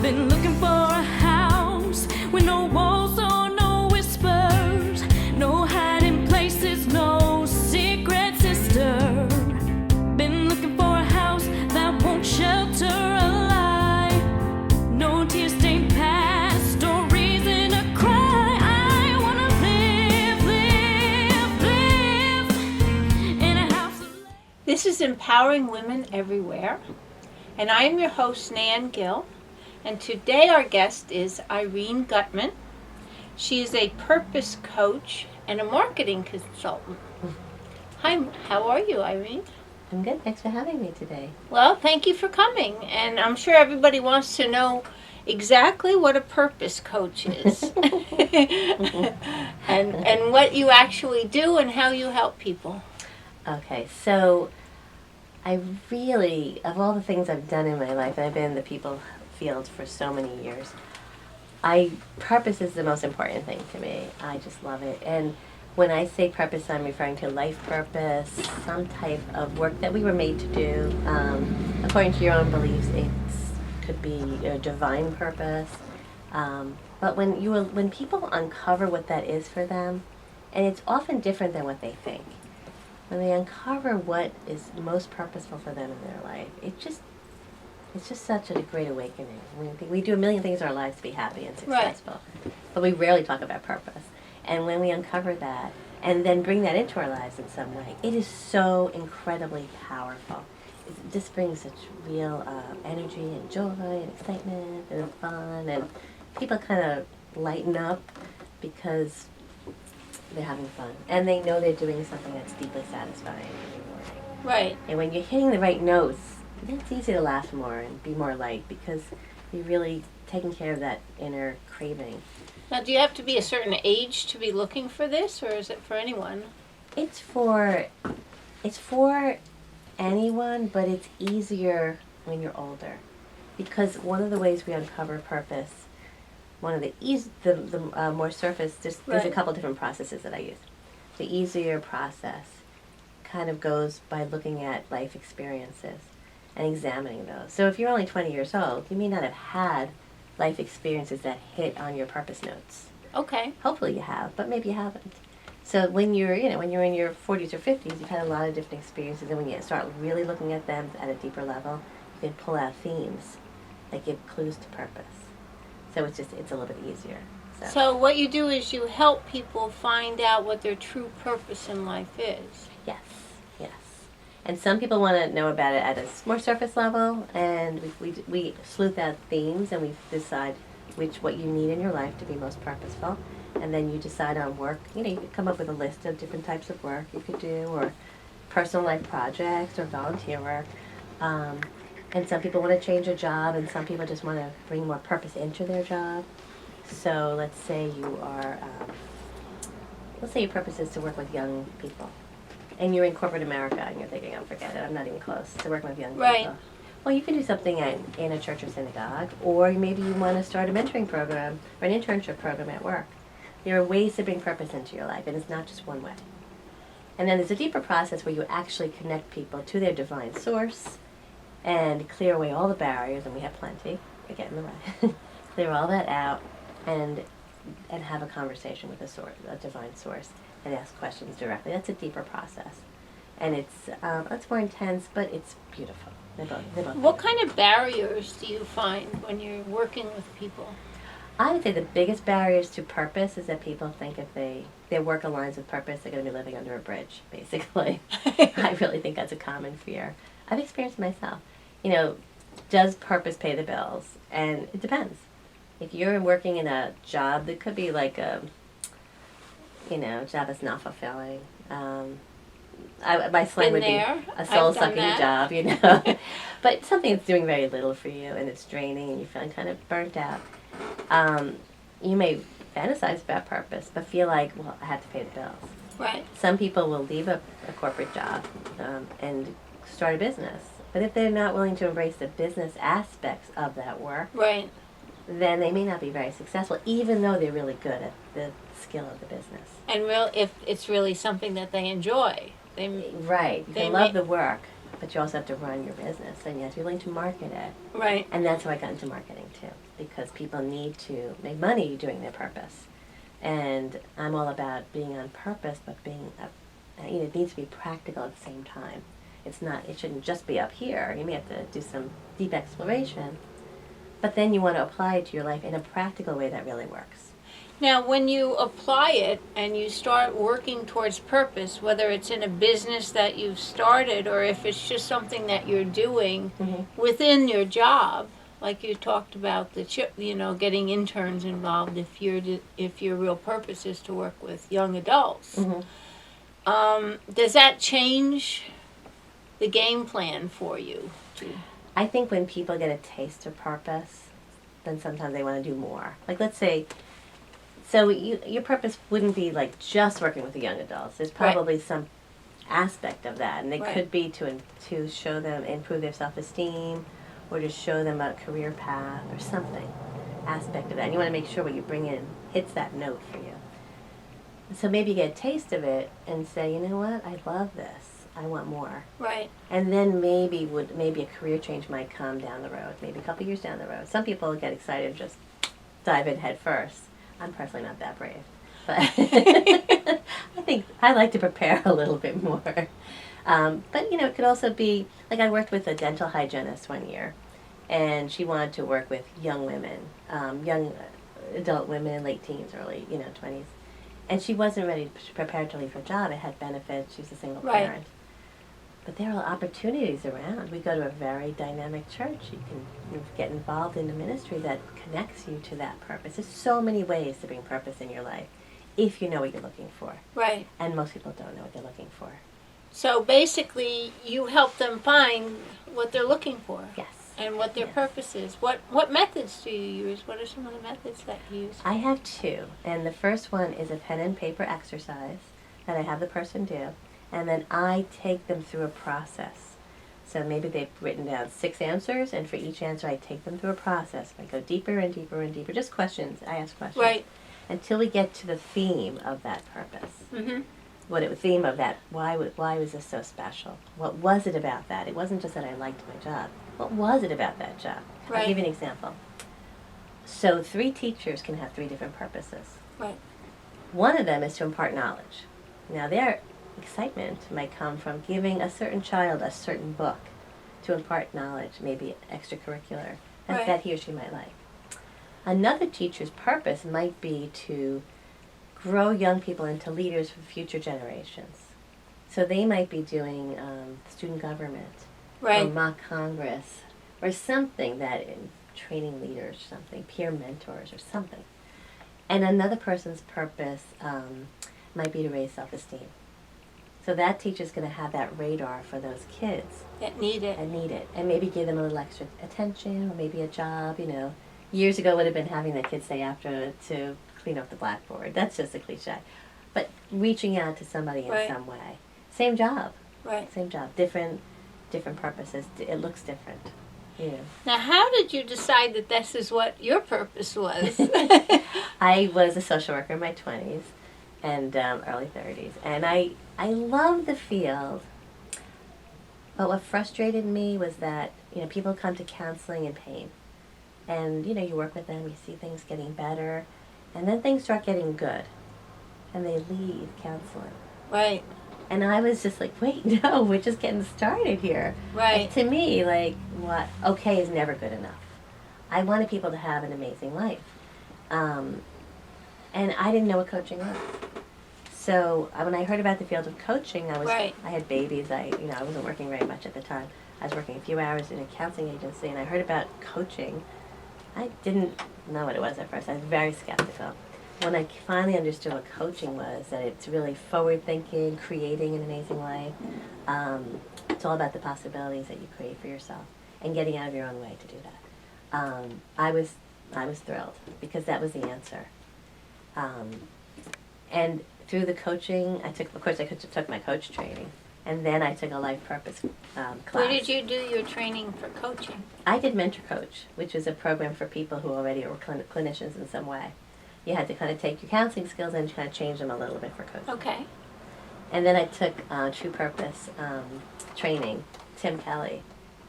Been looking for a house with no walls or no whispers, no hiding places, no secret sister. Been looking for a house that won't shelter a lie, no tear-stained past or reason to cry. I wanna live in a house of light. This is Empowering Women Everywhere, and I am your host, Nan Gill, and today our guest is Irene Gutmann. She is a purpose coach and a marketing consultant. Hi, how are you, Irene? I'm good. Thanks for having me today. Well, thank you for coming, and I'm sure everybody wants to know exactly what a purpose coach is and what you actually do and how you help people. Okay, so I really, of all the things I've done in my life, I've been in the people field for so many years. Purpose is the most important thing to me. I just love it. And when I say purpose, I'm referring to life purpose, some type of work that we were made to do. According to your own beliefs, it could be a divine purpose. But when people uncover what that is for them, and it's often different than what they think. When they uncover what is most purposeful for them in their life, it's just such a great awakening. We do a million things in our lives to be happy and successful, but we rarely talk about purpose. And when we uncover that and then bring that into our lives in some way, it is so incredibly powerful. It just brings such real energy and joy and excitement and fun, and people kind of lighten up because they're having fun, and they know they're doing something that's deeply satisfying every morning. Right. And when you're hitting the right notes, it's easy to laugh more and be more light because you're really taking care of that inner craving. Now, do you have to be a certain age to be looking for this, or is it for anyone? It's for anyone, but it's easier when you're older, because one of the ways we uncover purpose, one of the more surface, there's a couple different processes that I use. The easier process kind of goes by looking at life experiences and examining those. So if you're only 20 years old, you may not have had life experiences that hit on your purpose notes. Okay. Hopefully you have, but maybe you haven't. So when you're in your 40s or 50s, you've had a lot of different experiences, and when you start really looking at them at a deeper level, you can pull out themes that give clues to purpose. So it's a little bit easier. So what you do is you help people find out what their true purpose in life is. Yes. And some people want to know about it at a more surface level, and we sleuth out themes, and we decide what you need in your life to be most purposeful, and then you decide on work. You could come up with a list of different types of work you could do, or personal life projects, or volunteer work. And some people want to change a job, and some people just want to bring more purpose into their job. So let's say your purpose is to work with young people, and you're in corporate America, and you're thinking, oh, forget it, I'm not even close to working with young people. Well, you can do something in a church or synagogue, or maybe you want to start a mentoring program or an internship program at work. There are ways to bring purpose into your life, and it's not just one way. And then there's a deeper process where you actually connect people to their divine source and clear away all the barriers, and we have plenty that get in the way. Clear all that out and have a conversation with a divine source, and ask questions directly. That's a deeper process, and it's more intense, but it's beautiful. They're both What kind of barriers do you find when you're working with people? I would say the biggest barriers to purpose is that people think if their work aligns with purpose, they're going to be living under a bridge, basically. I really think that's a common fear. I've experienced it myself. Does purpose pay the bills? And it depends. If you're working in a job that could be like a job that's not fulfilling. My slang would be a soul-sucking job, but something that's doing very little for you, and it's draining, and you're feeling kind of burnt out. You may fantasize about purpose, but feel like, well, I have to pay the bills. Right. Some people will leave a corporate job and start a business, but if they're not willing to embrace the business aspects of that work, right, then they may not be very successful, even though they're really good at the skill of the business. And if it's really something that they enjoy. Right. You can love the work, but you also have to run your business, and you have to be willing to market it. Right. And that's how I got into marketing too, because people need to make money doing their purpose. And I'm all about being on purpose, but being, it needs to be practical at the same time. It shouldn't just be up here. You may have to do some deep exploration, but then you want to apply it to your life in a practical way that really works. Now, when you apply it and you start working towards purpose, whether it's in a business that you've started or if it's just something that you're doing within your job, like you talked about getting interns involved if your real purpose is to work with young adults, does that change the game plan for you? I think when people get a taste of purpose, then sometimes they want to do more. Like, let's say, so your purpose wouldn't be like just working with the young adults. There's probably some aspect of that, and it could be to show them, improve their self-esteem, or to show them a career path or something aspect of that. And you want to make sure what you bring in hits that note for you. So maybe you get a taste of it and say, you know what, I love this. I want more. Right. And then maybe a career change might come down the road, maybe a couple years down the road. Some people get excited and just dive in head first. I'm personally not that brave. But I think I like to prepare a little bit more. But, it could also be, like I worked with a dental hygienist one year, and she wanted to work with young women, young adult women, late teens, early, 20s. And she wasn't ready, prepared to leave her job. It had benefits. She was a single parent. But there are opportunities around. We go to a very dynamic church. You can get involved in a ministry that connects you to that purpose. There's so many ways to bring purpose in your life if you know what you're looking for. Right. And most people don't know what they're looking for. So basically, you help them find what they're looking for. Yes. And what their purpose is. What methods do you use? What are some of the methods that you use? I have two. And the first one is a pen and paper exercise that I have the person do. And then I take them through a process. So maybe they've written down 6 answers, and for each answer I take them through a process. I go deeper and deeper and deeper. Just questions. I ask questions. Right. Until we get to the theme of that purpose. Mm-hmm. The theme of that, why was this so special? What was it about that? It wasn't just that I liked my job. What was it about that job? Right. I'll give you an example. So 3 teachers can have 3 different purposes. Right. One of them is to impart knowledge. Now their excitement might come from giving a certain child a certain book to impart knowledge, maybe extracurricular, that he or she might like. Another teacher's purpose might be to grow young people into leaders for future generations. So they might be doing student government, or mock Congress, or something that in training leaders, something, peer mentors or something. And another person's purpose might be to raise self-esteem. So that teacher's going to have that radar for those kids. That need it. And maybe give them a little extra attention, or maybe a job, Years ago would have been having the kids stay after to clean up the blackboard. That's just a cliche. But reaching out to somebody in some way. Same job. Right. Same job. Different purposes. It looks different. Now, how did you decide that this is what your purpose was? I was a social worker in my 20s and early 30s. And I loved the field. But what frustrated me was that, people come to counseling in pain. And, you work with them, you see things getting better. And then things start getting good. And they leave counseling. Right. And I was just like, wait, no, we're just getting started here. Right. And to me, okay is never good enough. I wanted people to have an amazing life. And I didn't know what coaching was. So when I heard about the field of coaching, I had babies. I wasn't working very much at the time. I was working a few hours in a counseling agency, and I heard about coaching. I didn't know what it was at first. I was very skeptical. When I finally understood what coaching was, that it's really forward-thinking, creating an amazing life. It's all about the possibilities that you create for yourself and getting out of your own way to do that. I was thrilled because that was the answer. And through the coaching, I took my coach training, and then I took a life purpose class. Where did you do your training for coaching? I did Mentor Coach, which is a program for people who already were clinicians in some way. You had to kind of take your counseling skills and kind of change them a little bit for coaching. Okay. And then I took True Purpose training, Tim Kelly,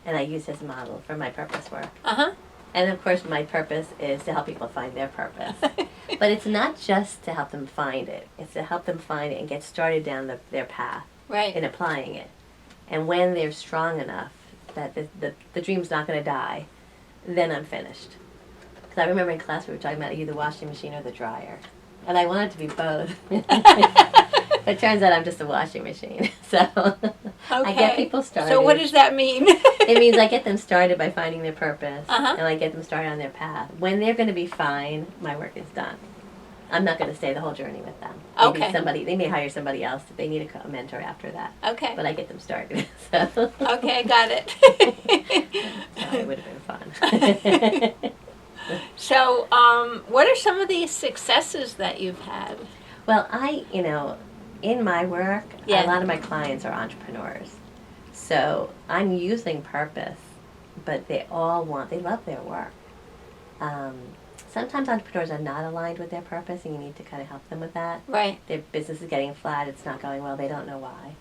and I use his model for my purpose work. Uh-huh. And of course, my purpose is to help people find their purpose. But it's not just to help them find it. It's to help them find it and get started down their path Right. in applying it. And when they're strong enough that the dream's not going to die, then I'm finished. Because I remember in class we were talking about either the washing machine or the dryer. And I wanted to be both. But it turns out I'm just a washing machine. So I get people started. So what does that mean? It means I get them started by finding their purpose, Uh-huh. and I get them started on their path. When they're going to be fine, my work is done. I'm not going to stay the whole journey with them. Maybe Okay. they may hire somebody else if they need a mentor after that. Okay. But I get them started. So. Okay, got it. So it would have been fun. So, what are some of the successes that you've had? Well, in my work, Yeah. a lot of my clients are entrepreneurs. So I'm using purpose, but they love their work. Sometimes entrepreneurs are not aligned with their purpose, and you need to kind of help them with that. Right. Their business is getting flat, it's not going well, they don't know why.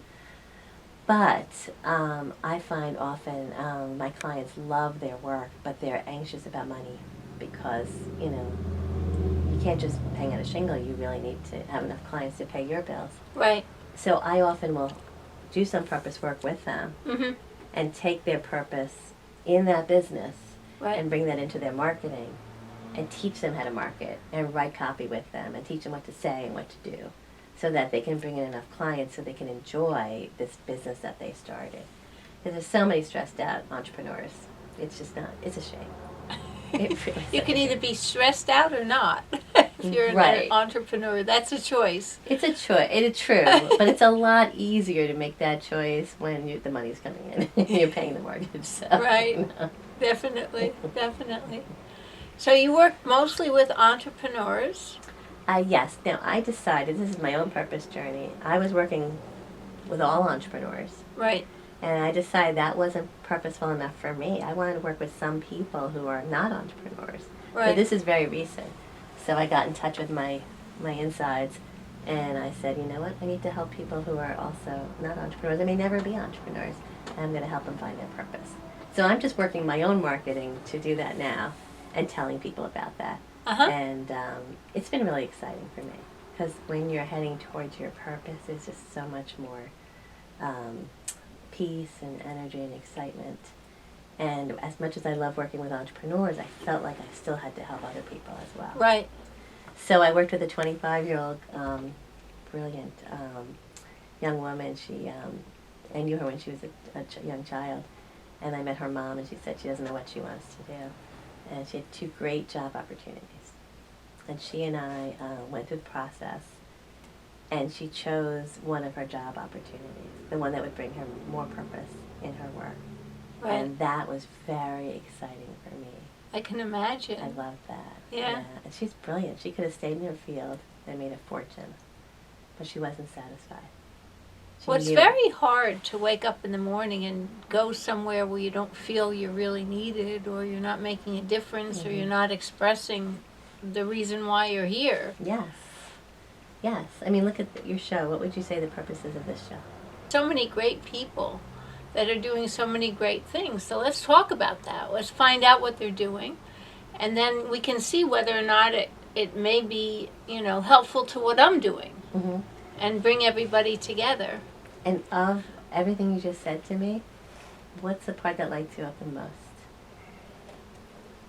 But I find often my clients love their work, but they're anxious about money because, you can't just hang on a shingle. You really need to have enough clients to pay your bills. Right. So I often will do some purpose work with them Mm-hmm. and take their purpose in that business Right. and bring that into their marketing and teach them how to market and write copy with them and teach them what to say and what to do so that they can bring in enough clients so they can enjoy this business that they started. Because there's so many stressed out entrepreneurs. It's just not, it's a shame. It really You is. can either be stressed out or not. If you're Right. an entrepreneur, that's a choice. It's a choice. It's true, but it's a lot easier to make that choice when the money's coming in. You're paying the mortgage. So, Right. Definitely, definitely. So you work mostly with entrepreneurs. Yes. Now, I decided, this is my own purpose journey. I was working with all entrepreneurs, Right. and I decided that wasn't purposeful enough for me. I wanted to work with some people who are not entrepreneurs. Right. But this is very recent. So I got in touch with my insides, and I said, you know what? I need to help people who are also not entrepreneurs. They may never be entrepreneurs, and I'm going to help them find their purpose. So I'm just working my own marketing to do that now and telling people about that. Uh-huh. And it's been really exciting for me because when you're heading towards your purpose, there's just so much more peace and energy and excitement. And as much as I love working with entrepreneurs, I felt like I still had to help other people as well. Right. So I worked with a 25-year-old brilliant young woman. I knew her when she was a young child. And I met her mom, and she said she doesn't know what she wants to do. And she had 2 great job opportunities. And she and I went through the process, and she chose one of her job opportunities, the one that would bring her more purpose in her work. Right. And that was very exciting for me. I can imagine. I love that. Yeah. And she's brilliant. She could have stayed in her field and made a fortune, but she wasn't satisfied. Well, it's knew- very hard to wake up in the morning and go somewhere where you don't feel you're really needed, or you're not making a difference, or you're not expressing the reason why you're here. Yes. Yes. I mean, look at your show. What would you say the purpose is of this show? So many great people that are doing so many great things. So let's talk about that. Let's find out what they're doing, and then we can see whether or not it may be, helpful to what I'm doing, Mm-hmm. and bring everybody together. And of everything you just said to me, what's the part that lights you up the most?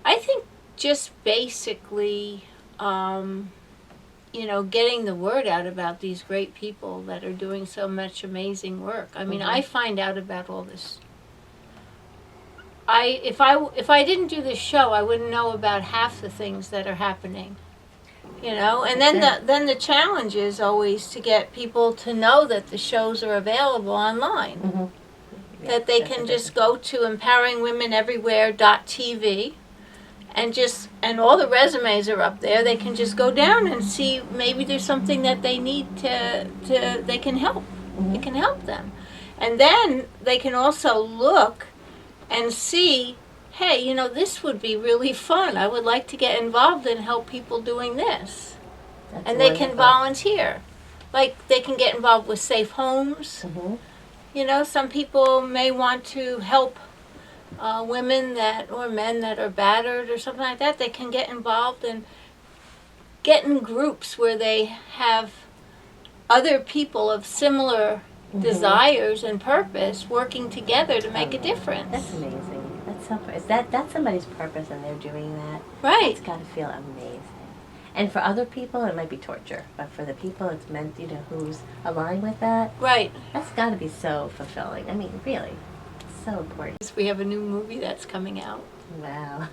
I think just basically, getting the word out about these great people that are doing so much amazing work. I mean, I find out about all this. If I didn't do this show, I wouldn't know about half the things that are happening. And then the challenge is always to get people to know that the shows are available online. Mm-hmm. That they can just go to empoweringwomeneverywhere.tv and all the resumes are up there. They can just go down and see maybe there's something that they need they can help. It can help them. And then they can also look and see, hey, this would be really fun. I would like to get involved and help people doing this. That's And they can wonderful. volunteer. Like they can get involved with safe homes. Mm-hmm. some people may want to help women that or men that are battered or something like that. They can get involved and get in groups where they have other people of similar desires and purpose working together to make a difference. That's amazing. That's so. That's somebody's purpose, and they're doing that. Right. It's got to feel amazing. And for other people, it might be torture, but for the people it's meant, who's aligned with that, Right. that's got to be so fulfilling. I mean, really, it's so important. We have a new movie that's coming out. Wow.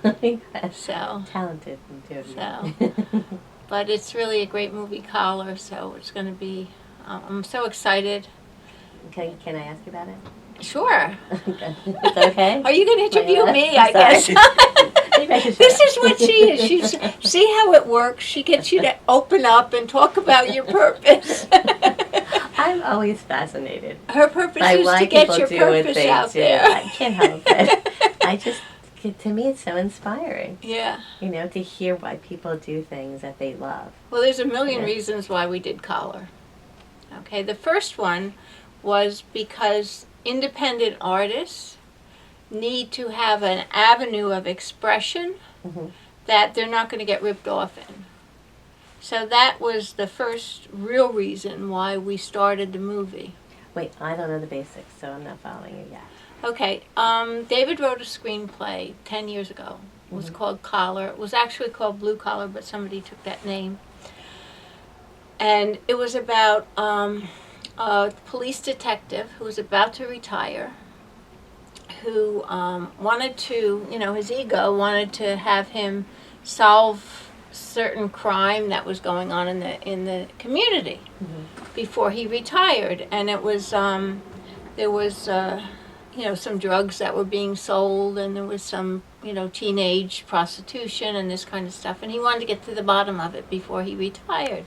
So. Talented and doing So. But it's really a great movie, Collar. So it's going to be. I'm so excited. Can I ask you about it? Sure. It's okay. Are you going to interview me? I Sorry. guess. This is what she is. See how it works. She gets you to open up and talk about your purpose. I'm always fascinated Her purpose by is why to get people your do what purpose they out do. there. I can't help it. To me, it's so inspiring. Yeah. To hear why people do things that they love. Well, there's a million reasons why we did Collar. Okay, the first one was because independent artists need to have an avenue of expression that they're not going to get ripped off in. So that was the first real reason why we started the movie. Wait, I don't know the basics, so I'm not following you yet. Okay, David wrote a screenplay 10 years ago. It was called Collar. It was actually called Blue Collar, but somebody took that name. And it was about a police detective who was about to retire, who wanted to, his ego wanted to have him solve certain crime that was going on in the community before he retired. And it was, there was, some drugs that were being sold, and there was some, teenage prostitution and this kind of stuff. And he wanted to get to the bottom of it before he retired.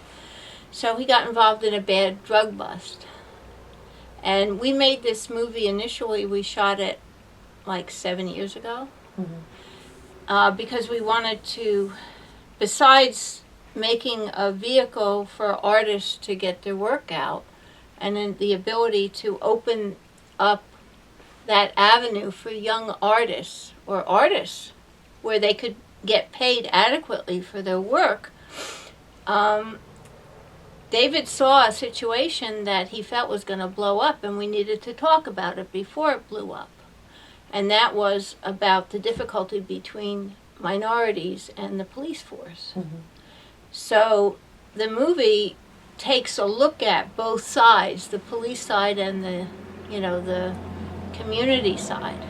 So he got involved in a bad drug bust. And we made this movie initially, we shot it like 7 years ago. Because we wanted to, besides making a vehicle for artists to get their work out, and then the ability to open up that avenue for young artists or artists where they could get paid adequately for their work, David saw a situation that he felt was going to blow up, and we needed to talk about it before it blew up. And that was about the difficulty between minorities and the police force. So the movie takes a look at both sides, the police side and the community side.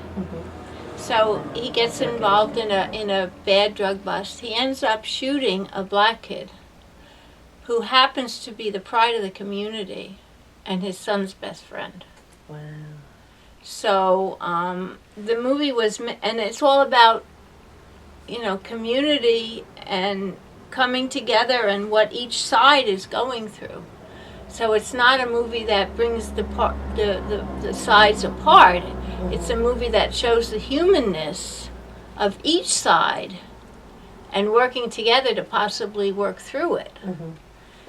So he gets involved in a bad drug bust. He ends up shooting a black kid who happens to be the pride of the community and his son's best friend. Wow. So the movie was, and it's all about, community and coming together and what each side is going through. So it's not a movie that brings the sides apart. It's a movie that shows the humanness of each side and working together to possibly work through it.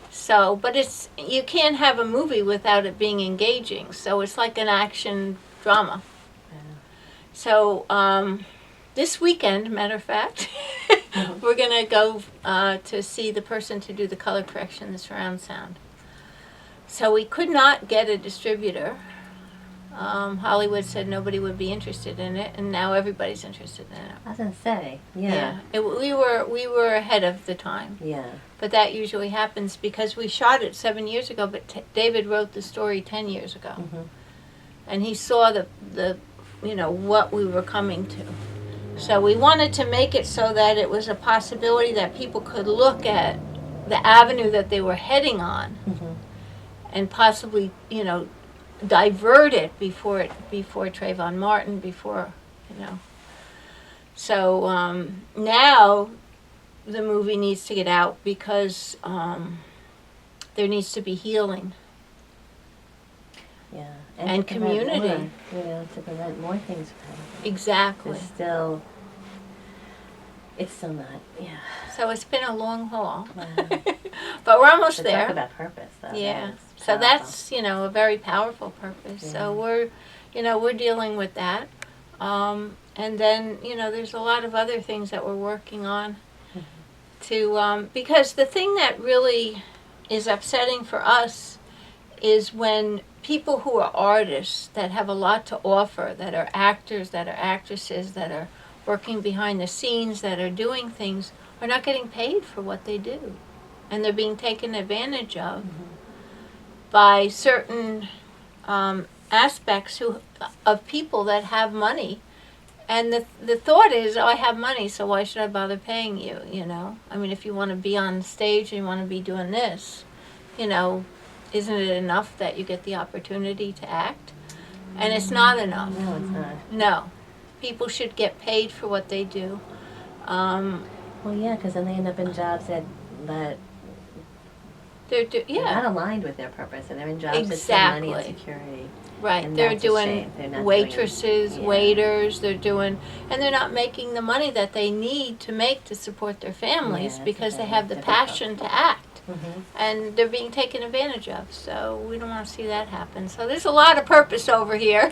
So, but you can't have a movie without it being engaging. So it's like an action drama. So this weekend, matter of fact, we're going to go to see the person to do the color correction, the surround sound. So we could not get a distributor. Hollywood said nobody would be interested in it, and now everybody's interested in it. I was going to say, yeah. We were ahead of the time. Yeah. But that usually happens because we shot it 7 years ago, but David wrote the story 10 years ago. And he saw the what we were coming to. So we wanted to make it so that it was a possibility that people could look at the avenue that they were heading on and possibly, divert it before Trayvon Martin, So now the movie needs to get out because there needs to be healing. Yeah. And to prevent community. More, to prevent more things from happening. Exactly. It's still not, So it's been a long haul. Wow. But we're almost But there. talk about purpose, though. Yeah. That is So Powerful. that's, a very powerful purpose. Yeah. So we're dealing with that. And then, there's a lot of other things that we're working on to, because the thing that really is upsetting for us is when people who are artists that have a lot to offer, that are actors, that are actresses, that are working behind the scenes, that are doing things, are not getting paid for what they do. And they're being taken advantage of by certain aspects of people that have money. And the thought is, I have money, so why should I bother paying you, I mean, if you want to be on stage and you want to be doing this, isn't it enough that you get the opportunity to act? And it's not enough. No, it's not. No. People should get paid for what they do. Well, yeah, because then they end up in jobs that They're not aligned with their purpose, and they're in jobs that save money and security. Right, And they're that's a doing shame. They're not waitresses, doing it. Yeah. waiters, and they're not making the money that they need to make to support their families Yeah, because they very have the difficult. passion to act. Mhm. And they're being taken advantage of, so we don't want to see that happen. So there's a lot of purpose over here.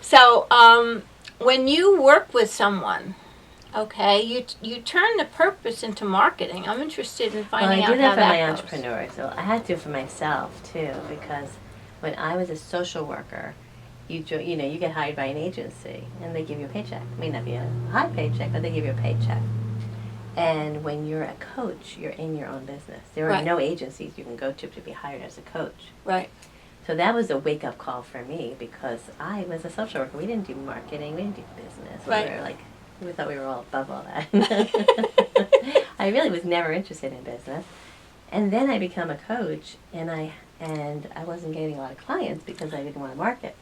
So when you work with someone, okay, you turn the purpose into marketing. I'm interested in finding Well, I out do how that for my goes. entrepreneurs. So I had to for myself too, because when I was a social worker, you get hired by an agency and they give you a paycheck. It may not be a high paycheck, but they give you a paycheck. And when you're a coach, you're in your own business. There are Right. no agencies you can go to be hired as a coach. Right. So that was a wake-up call for me because I was a social worker. We didn't do marketing. We didn't do business. Right. We thought we were all above all that. I really was never interested in business. And then I became a coach, and I wasn't getting a lot of clients because I didn't want to market.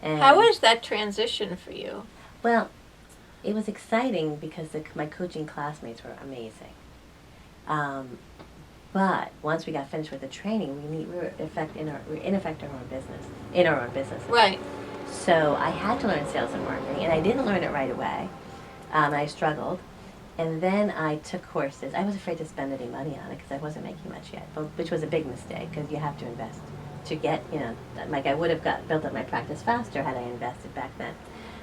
And How was that transition for you? well, it was exciting because my coaching classmates were amazing. But once we got finished with the training, we were in effect our own business. Right. So I had to learn sales and marketing, and I didn't learn it right away. I struggled, and then I took courses. I was afraid to spend any money on it because I wasn't making much yet, which was a big mistake because you have to invest to get, I would have built up my practice faster had I invested back then.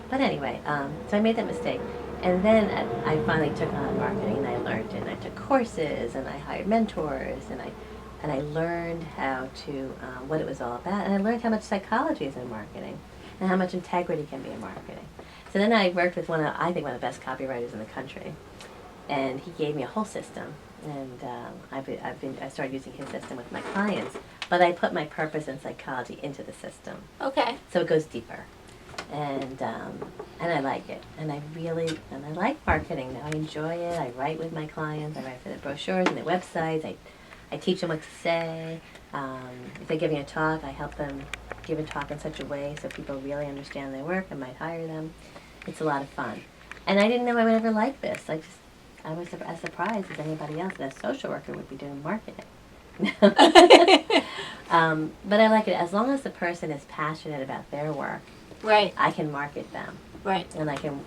But anyway, so I made that mistake. And then I finally took on marketing, and I learned it, and I took courses, and I hired mentors, and I learned how to, what it was all about, and I learned how much psychology is in marketing, and how much integrity can be in marketing. So then I worked with one of the best copywriters in the country, and he gave me a whole system, and I started using his system with my clients, but I put my purpose and psychology into the system, Okay. so it goes deeper. And I like it, and I like marketing now. I enjoy it. I write with my clients. I write for their brochures and their websites. I teach them what to say. If they're giving a talk, I help them give a talk in such a way so people really understand their work and might hire them. It's a lot of fun, and I didn't know I would ever like this. I was as surprised as anybody else that a social worker would be doing marketing. But I like it as long as the person is passionate about their work. Right. I can market them, Right. and I can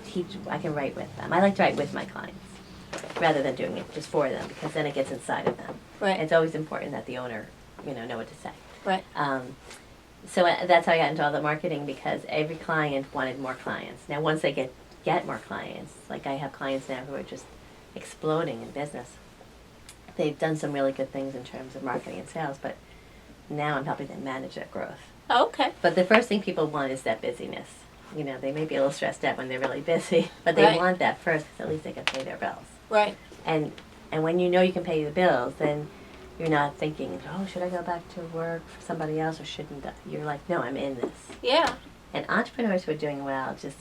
write with them. I like to write with my clients rather than doing it just for them, because then it gets inside of them. Right. It's always important that the owner, know what to say. Right. So that's how I got into all the marketing, because every client wanted more clients. Now, once they get more clients, like I have clients now who are just exploding in business. They've done some really good things in terms of marketing and sales, but now I'm helping them manage that growth. Okay. But the first thing people want is that busyness. They may be a little stressed out when they're really busy, but they Right. want that first, because at least they can pay their bills. Right. And when you can pay the bills, then you're not thinking, oh, should I go back to work for somebody else or shouldn't I? You're like, no, I'm in this. Yeah. And entrepreneurs who are doing well just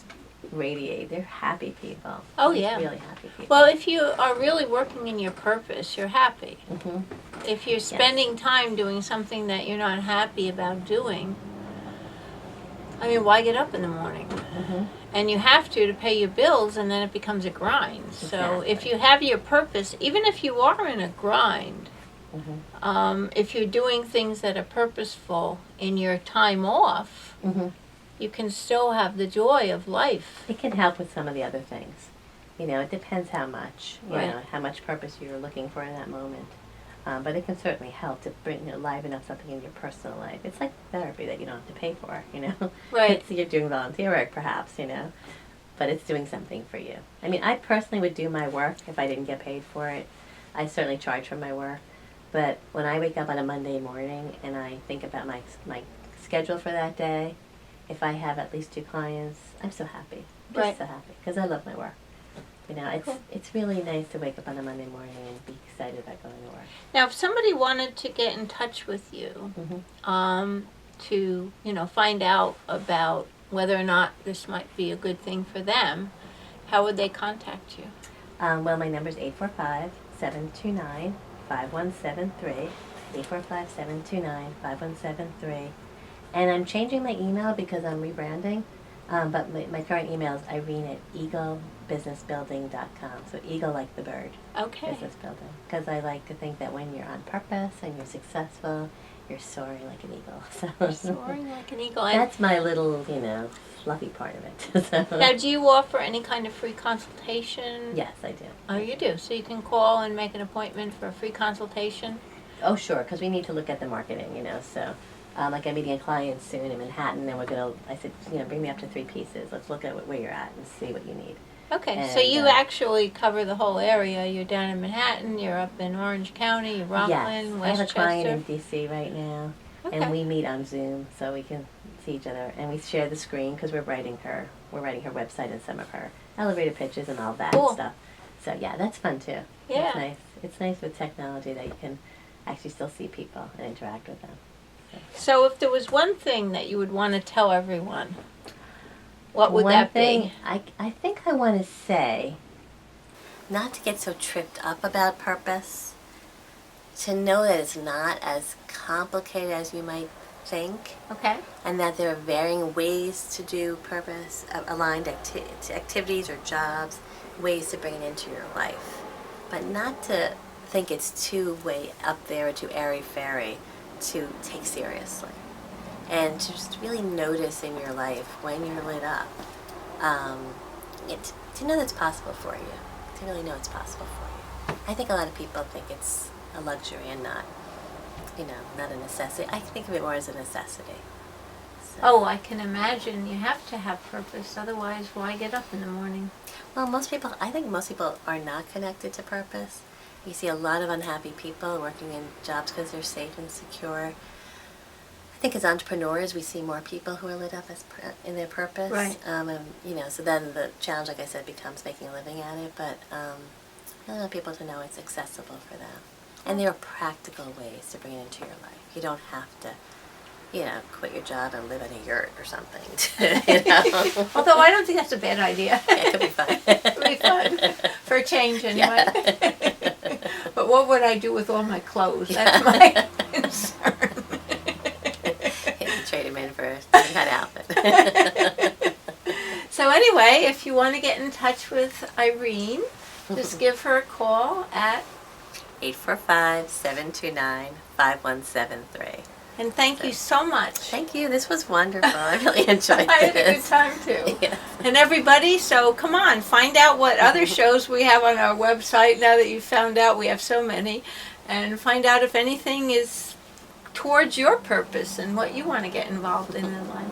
radiate. They're happy people. Oh, They're yeah. really happy people. Well, if you are really working in your purpose, you're happy. Mhm. If you're spending time doing something that you're not happy about doing, why get up in the morning? Mhm. And you have to pay your bills, and then it becomes a grind. So if Exactly. you have your purpose, even if you are in a grind, Mhm. if you're doing things that are purposeful in your time off, Mhm. you can still have the joy of life. It can help with some of the other things. You know, it depends how much, you Right. know, how much purpose you're looking for in that moment. But it can certainly help to bring, you know, liven up something in your personal life. It's like therapy that you don't have to pay for, you know. Right. You're doing volunteer work, perhaps, you know, but it's doing something for you. I mean, I personally would do my work if I didn't get paid for it. I certainly charge for my work. But when I wake up on a Monday morning and I think about my schedule for that day, if I have at least 2 clients, I'm so happy. Just Right. so happy because I love my work. You know, Cool. it's really nice to wake up on a Monday morning and be excited about going to work. Now, if somebody wanted to get in touch with you, Mm-hmm. to, you know, find out about whether or not this might be a good thing for them, how would they contact you? Well, my number is 845-729-5173. 845-729-5173. And I'm changing my email because I'm rebranding. But my current email is Irene@eaglebusinessbuilding.com. So eagle like the bird. Okay. Business building. Because I like to think that when you're on purpose and you're successful, you're soaring like an eagle. So Soaring like an eagle. And that's my little, you know, fluffy part of it. So, now, do you offer any kind of free consultation? yes, I do. Oh, you do. So you can call and make an appointment for a free consultation? Oh, sure, because we need to look at the marketing, you know, so, like I'm meeting a client soon in Manhattan, and I said, you know, bring me up to 3 pieces. Let's look at where you're at and see what you need. Okay, so And, you actually cover the whole area. You're down in Manhattan, you're up in Orange County, you're Rockland, Yes, I have a Westchester. client in D.C. right now, Okay. and we meet on Zoom, so we can see each other, and we share the screen, because we're writing her website and some of her elevator pitches and all that Cool. stuff. So, yeah, that's fun, too. Yeah. It's nice. It's nice with technology that you can actually still see people and interact with them. So if there was one thing that you would want to tell everyone, what would One that thing be? I think I want to say, not to get so tripped up about purpose, to know that it's not as complicated as you might think, Okay. and that there are varying ways to do purpose, aligned activities or jobs, ways to bring it into your life. But not to think it's too way up there or too airy-fairy to take seriously. And to just really notice in your life when you're lit up, to know that's possible for you, to really know it's possible for you. I think a lot of people think it's a luxury and not, you know, not a necessity. I think of it more as a necessity. So, Oh, I can imagine you have to have purpose, otherwise why get up in the morning? well, I think most people are not connected to purpose. You see a lot of unhappy people working in jobs because they're safe and secure. I think as entrepreneurs, we see more people who are lit up in their purpose. Right. And, you know, so then the challenge, like I said, becomes making a living at it. But I want people to know it's accessible for them. And there are practical ways to bring it into your life. You don't have to, you know, quit your job and live in a yurt or something. You know? Although I don't think that's a bad idea. Yeah, it could be fun. It would be fun. For a change, anyway. But what would I do with all my clothes? That's my concern. Trade him in for a different kind of outfit. So anyway, if you want to get in touch with Irene, just give her a call at, 845-729-5173. and thank you so much. Thank you. This was wonderful. I really enjoyed I had a good this. time too. Yes. And everybody, so come on, find out what other shows we have on our website now that you've found out we have so many, and find out if anything is towards your purpose and what you want to get involved in life.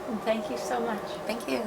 And thank you so much. Thank you.